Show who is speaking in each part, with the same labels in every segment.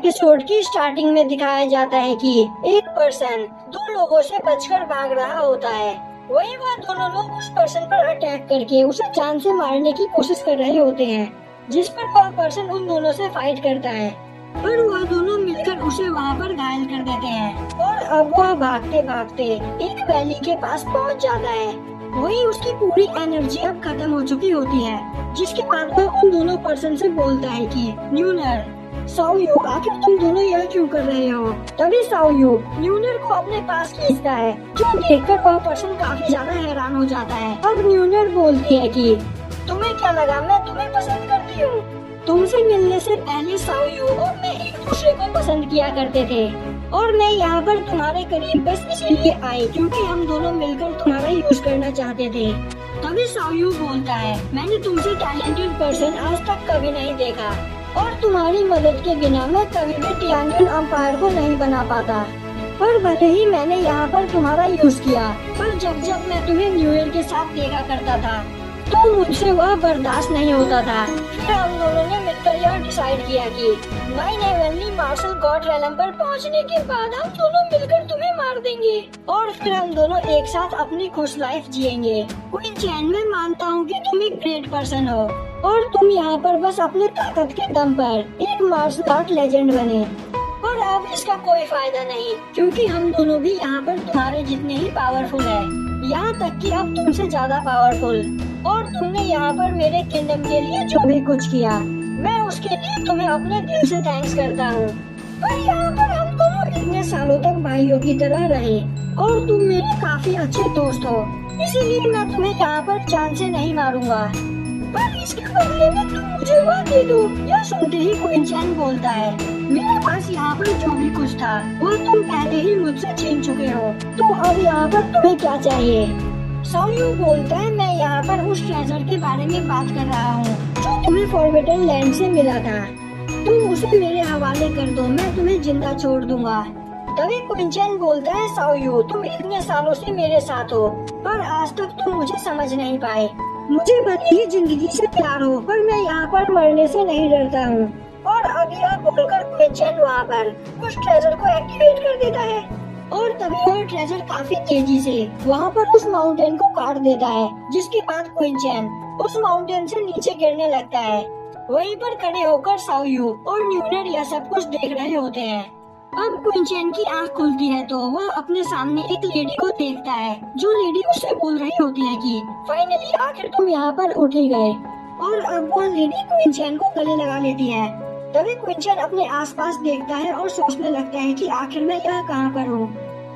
Speaker 1: Episode की starting में दिखाया जाता है कि एक पर्सन दो लोगों से बचकर भाग रहा होता है। वही वह दोनों लोग उस पर्सन पर अटैक करके उसे जान से मारने की कोशिश कर रहे होते हैं, जिस पर वह पर्सन उन दोनों से फाइट करता है, पर वह दोनों मिलकर उसे वहाँ पर घायल कर देते हैं। और अब वह भागते भागते एक वैली के पास पहुँच जाता है। वही उसकी पूरी एनर्जी अब खत्म हो चुकी होती है, जिसके बाद वह उन दोनों पर्सन से बोलता है कि न्यूनर, साओयू, आखिर तुम दोनों यह क्यों कर रहे हो? तभी साओयू न्यूनर को अपने पास खींचता है, जो देखकर वह पर्सन काफी ज्यादा हैरान हो जाता है। अब न्यूनर बोलती है कि तुम्हें क्या लगा मैं तुम्हें पसंद करती हूँ? तुमसे मिलने से पहले साओयू और मैं एक दूसरे को पसंद किया करते थे, और मैं यहाँ पर तुम्हारे करीब बस इसीलिए आई क्योंकि हम दोनों मिलकर तुम्हारा यूज करना चाहते थे। तभी साओयू बोलता है, मैंने तुमसे टैलेंटेड पर्सन आज तक कभी नहीं देखा, और तुम्हारी मदद के बिना मैं कभी भी टियानजिन एम्पायर को नहीं बना पाता। पर भले ही मैंने यहाँ पर तुम्हारा यूज किया, पर जब जब मैं तुम्हें न्यू ईयर के साथ देखा करता था तो मुझसे वह बर्दाश्त नहीं होता था। फिर हम दोनों ने मिलकर यह डिसाइड किया कि 9 हेवनली मार्शल गॉड रेलम पर पहुँचने के बाद हम दोनों मिलकर तुम्हें मार देंगे, और फिर हम दोनों एक साथ अपनी खुश लाइफ जिएंगे। क्वीन चैन, मैं मानता हूँ कि तुम एक ग्रेट पर्सन हो, और तुम यहाँ पर बस अपने ताकत के दम पर एक मार्शल आर्ट लेजेंड बने, और अब इसका कोई फायदा नहीं क्योंकि हम दोनों भी यहाँ पर तुम्हारे जितने ही पावरफुल है, यहाँ तक कि अब तुमसे ज्यादा पावरफुल। और तुमने यहाँ पर मेरे किंगडम के लिए जो भी कुछ किया, मैं उसके लिए तुम्हें अपने दिल से थैंक्स करता हूँ। पर यहाँ पर हम दोनों इतने सालों तक भाइयों की तरह रहे, और तुम मेरे काफी अच्छे दोस्त हो, इसीलिए मैं तुम्हें यहाँ पर जान से नहीं मारूंगा, पर इसके बदले में तुम मुझे वह दे दो। यह सुनते ही क्वीन चैन बोलता है, मेरे पास यहाँ पर जो भी कुछ था वो तुम पहले ही मुझसे छीन चुके हो, तो अब यहाँ पर तुम्हें क्या चाहिए? साओयू बोलता है, मैं यहाँ पर उस ट्रेजर के बारे में बात कर रहा हूँ जो तुम्हें फॉरबिडन लैंड से मिला था। तुम उसे मेरे हवाले कर दो, मैं तुम्हें जिंदा छोड़ दूंगा। तभी क्वीन चैन बोलता है, साओयू, तुम इतने सालों से मेरे साथ हो, पर आज तक तुम मुझे समझ नहीं पाए। मुझे भले ही जिंदगी से प्यार हो, पर मैं यहाँ पर मरने से नहीं डरता हूँ। और अब यह बोलकर क्वीन चैन वहाँ पर उस ट्रेजर को एक्टिवेट कर देता है, और तभी वह ट्रेजर काफी तेजी से वहाँ पर उस माउंटेन को काट देता है, जिसके बाद क्वीन चैन उस माउंटेन से नीचे गिरने लगता है। वहीं पर खड़े होकर साओयू और न्यूनर यह सब कुछ देख रहे होते हैं। अब क्वीन चैन की आँख खुलती है तो वह अपने सामने एक लेडी को देखता है, जो लेडी उससे बोल रही होती है कि फाइनली आखिर तुम यहाँ पर उठ ही गए। और अब वह लेडी क्वीन चैन को गले लगा लेती है। तभी क्वीन चैन अपने आसपास देखता है और सोचने लगता है कि आखिर मैं यहाँ कहाँ पर हूँ।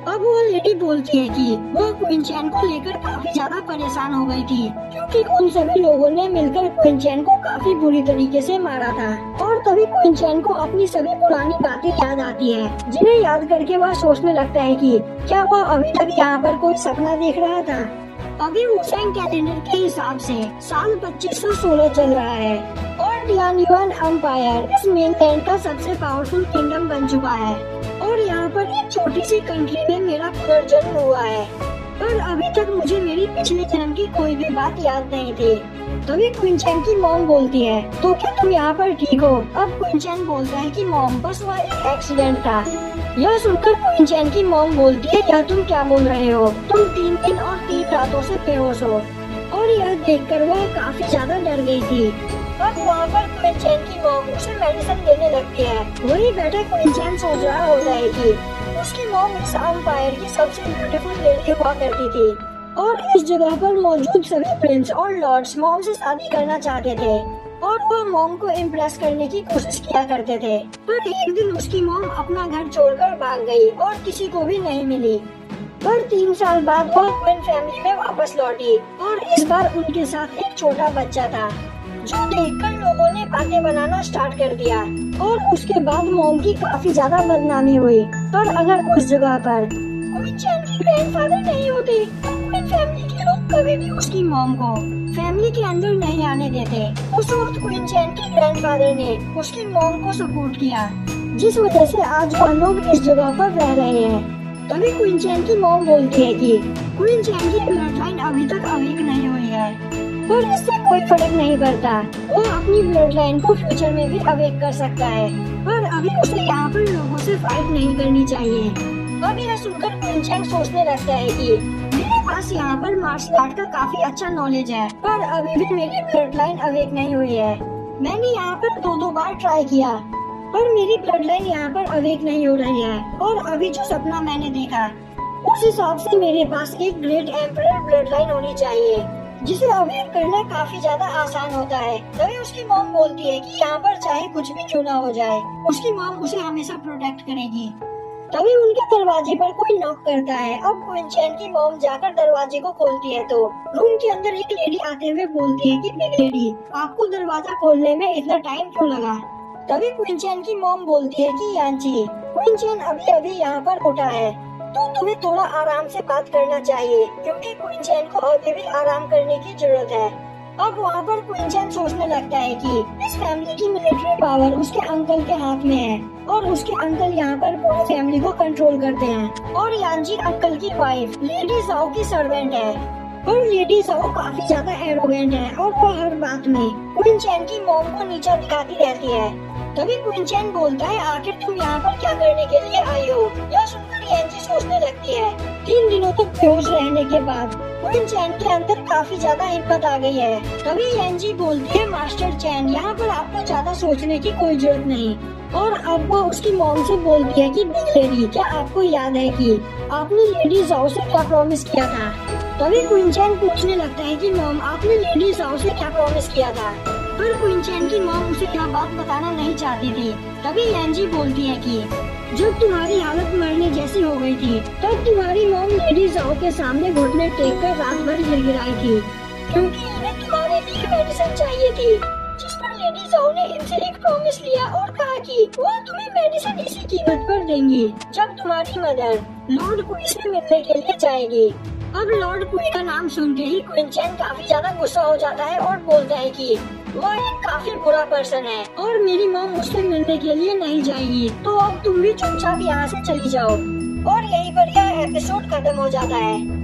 Speaker 1: अब वो लेडी बोलती है कि वो क्वीन चैन को लेकर काफी ज्यादा परेशान हो गई थी, क्योंकि उन सभी लोगों ने मिलकर क्वीन चैन को काफी बुरी तरीके से मारा था। और तभी क्वीन चैन को अपनी सभी पुरानी बातें याद आती है, जिन्हें याद करके वह सोचने लगता है कि क्या वह अभी तक यहाँ पर कोई सपना देख रहा था। अभी वुशेंग कैलेंडर के हिसाब से साल 2516 चल रहा है, और टियानजिन एम्पायर इस मेनलैंड का सबसे पावरफुल किंगडम बन चुका है, और यहाँ पर एक छोटी सी कंट्री में मेरा पुनर्जन्म हुआ है। पर अभी तक मुझे मेरी पिछले जन्म की कोई भी बात याद नहीं थी। तभी क्वीन चैन की मॉम बोलती है, तो क्या तुम यहाँ पर ठीक हो? अब क्वीन चैन बोलता है कि मॉम, बस वह एक एक्सीडेंट था। यह सुनकर क्वीन चैन की मॉम बोलती है, यह तुम क्या बोल रहे हो? तुम 3 दिन और 3 रातों से बेहोश हो। और यह देखकर वह काफी ज्यादा डर गई थी। अब वहाँ पर क्वीन चैन की मॉम उसे मेडिसिन देने लगती है। वहीं बैठे क्वीन चैन सोच रहा होता है कि उसकी मॉम इस एम्पायर की सबसे ब्यूटीफुल लेडी हुआ करती थी, और इस जगह पर मौजूद सभी प्रिंस और लॉर्ड्स मॉम से शादी करना चाहते थे, और वो मॉम को इम्प्रेस करने की कोशिश किया करते थे। पर एक दिन उसकी मॉम अपना घर छोड़कर भाग गई और किसी को भी नहीं मिली। पर 3 साल बाद वो क्वीन फैमिली में वापस लौटी, और इस बार उनके साथ एक छोटा बच्चा था, जो देखकर लोगों ने बातें बनाना स्टार्ट कर दिया। और उसके बाद मॉम की काफी ज्यादा बदनामी हुई। पर अगर उस जगह पर क्वीन चैन के ग्रैंडफादर नहीं होते तो क्वीन फैमिली के लोग कभी भी उसकी मॉम को फैमिली के अंदर नहीं आने देते। उस वक्त क्वीन चैन के ग्रैंडफादर ने उसकी मॉम को सपोर्ट किया, जिस वजह से आज वो लोग इस जगह पर रह रहे हैं। तभी क्वीन चैन की मॉम बोलती है कि क्वीन चैन की ब्लड लाइन अभी तक अवेक नहीं हुई है, पर इससे कोई फर्क नहीं पड़ता, वो अपनी ब्लड लाइन को फ्यूचर में भी अवेक कर सकता है। पर अभी उसे यहाँ पर लोगों से फाइट नहीं करनी चाहिए। अब यह सुनकर क्विंचैन सोचने लगता है कि मेरे पास यहाँ पर मार्शल आर्ट का काफी अच्छा नॉलेज है, पर अभी भी मेरी ब्लड लाइन अवेक नहीं हुई है। मैंने यहाँ पर दो बार ट्राई किया, पर मेरी ब्लड लाइन यहाँ पर अवेक नहीं हो रही है। और अभी जो सपना मैंने देखा, उस हिसाब से मेरे पास एक ग्रेट एम्परर ब्लड लाइन होनी चाहिए, जिसे अवेक करना काफी ज्यादा आसान होता है। तभी उसकी मॉम बोलती है कि यहाँ पर चाहे कुछ भी क्यों ना हो जाए, उसकी मॉम उसे हमेशा प्रोटेक्ट करेगी। तभी उनके दरवाजे पर कोई नॉक करता है। अब क्विंचैन की मॉम जाकर दरवाजे को खोलती है तो रूम के अंदर एक लेडी आते हुए बोलती है कि बिग लेडी, आपको दरवाजा खोलने में इतना टाइम क्यों लगा? तभी क्विंचैन की मॉम बोलती है कि यांची, क्विंचैन अभी अभी यहाँ पर उठा है, तो तुम्हें थोड़ा आराम से बात करना चाहिए, क्योंकि क्विंचैन को अभी भी आराम करने की जरूरत है। अब वहाँ पर क्विंचैन सोचने लगता है कि इस फैमिली की मिलिट्री पावर उसके अंकल के हाथ में है, और उसके अंकल यहाँ पर पूरी फैमिली को कंट्रोल करते हैं। और यांजी अंकल की वाइफ लेडी जाओ की सर्वेंट है, और लेडी जाओ काफी ज्यादा एरोगेंट है, और वो हर बात में क्विंचैन की मॉम को नीचा दिखाती रहती है। तभी क्विंचैन बोलता है, आखिर तुम यहाँ पर क्या करने के लिए आई हो? यह सुनकर यांजी सोचने लगती है। 3 दिनों तक बेहोश रहने के बाद क्विंचैन के अंदर काफी ज्यादा हिम्मत आ गई है। तभी यांजी बोलती है, मास्टर चैन, यहाँ पर आपको ज्यादा सोचने की कोई जरूरत नहीं। और अब वो उसकी मॉम से बोलती है कि बिग लेडी, क्या आपको याद है कि आपने लेडी जाओ से क्या प्रॉमिस किया था? तभी क्विंचैन पूछने लगता है कि मॉम, आपने लेडी जाओ से क्या प्रॉमिस किया था? पर क्विंचैन की मॉम उसे यह बात बताना नहीं चाहती थी। तभी यांजी बोलती है कि जब तुम्हारी हालत मरने जैसी हो गई थी, तब तुम्हारी मॉम लेडी जाओ के सामने घुटने टेक कर रात भर गिड़गिड़ाई थी, क्योंकि इन्हें तुम्हारे लिए मेडिसिन चाहिए थी। जिस पर लेडी जाओ ने इनसे एक प्रॉमिस लिया और कहा कि वो तुम्हें मेडिसिन इसी कीमत पर देंगी जब तुम्हारी मदर लॉर्ड क्वी से मिलने के लिए जाएगी। अब लॉर्ड क्वी का नाम सुनते ही क्विंचैन काफी ज्यादा गुस्सा हो जाता है और बोलता है कि वो एक काफी बुरा पर्सन है, और मेरी मॉम उससे मिलने के लिए नहीं जाएगी, तो अब तुम भी चुपचाप यहाँ से चली जाओ। और यहीं पर यह एपिसोड खत्म हो जाता है।